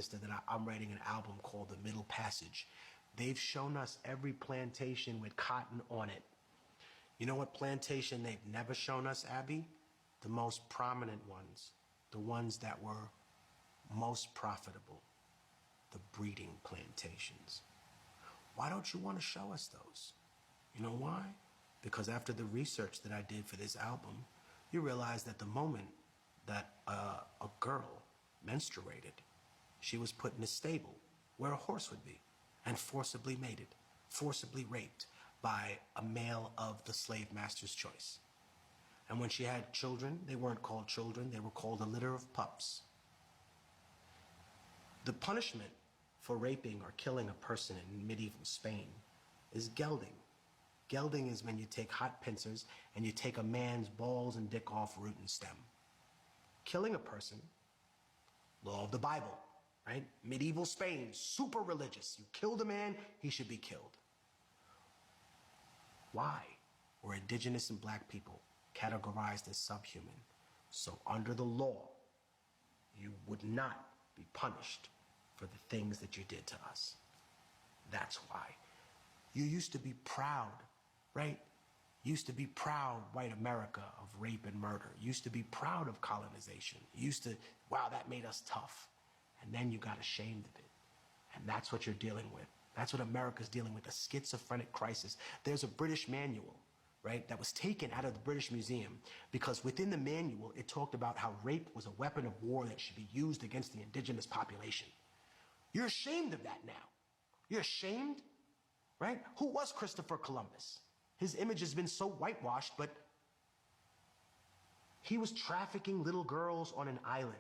that I'm writing an album called The Middle Passage. They've shown us every plantation with cotton on it. You know what plantation they've never shown us, Abby? The most prominent ones. The ones that were most profitable. The breeding plantations. Why don't you want to show us those? You know why? Because after the research that I did for this album, you realize that the moment that a girl menstruated, she was put in a stable where a horse would be and forcibly mated, forcibly raped by a male of the slave master's choice. And when she had children, they weren't called children, they were called a litter of pups. The punishment for raping or killing a person in medieval Spain is gelding. Gelding is when you take hot pincers and you take a man's balls and dick off root and stem. Killing a person, law of the Bible, right? Medieval Spain, super religious. You killed a man, he should be killed. Why were indigenous and black people categorized as subhuman? So under the law, you would not be punished for the things that you did to us. That's why. You used to be proud, right? Used to be proud, white America, of rape and murder. Used to be proud of colonization. Used to, wow, that made us tough. And then you got ashamed of it. And that's what you're dealing with. That's what America's dealing with, a schizophrenic crisis. There's a British manual, right, that was taken out of the British Museum because within the manual, it talked about how rape was a weapon of war that should be used against the indigenous population. You're ashamed of that now. You're ashamed, right? Who was Christopher Columbus? His image has been so whitewashed, but he was trafficking little girls on an island.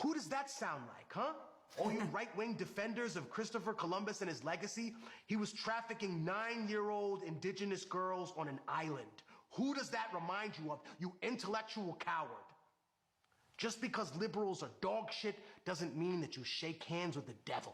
Who does that sound like, huh? All you right-wing defenders of Christopher Columbus and his legacy, he was trafficking 9-year-old indigenous girls on an island. Who does that remind you of, you intellectual coward? Just because liberals are dog shit doesn't mean that you shake hands with the devil.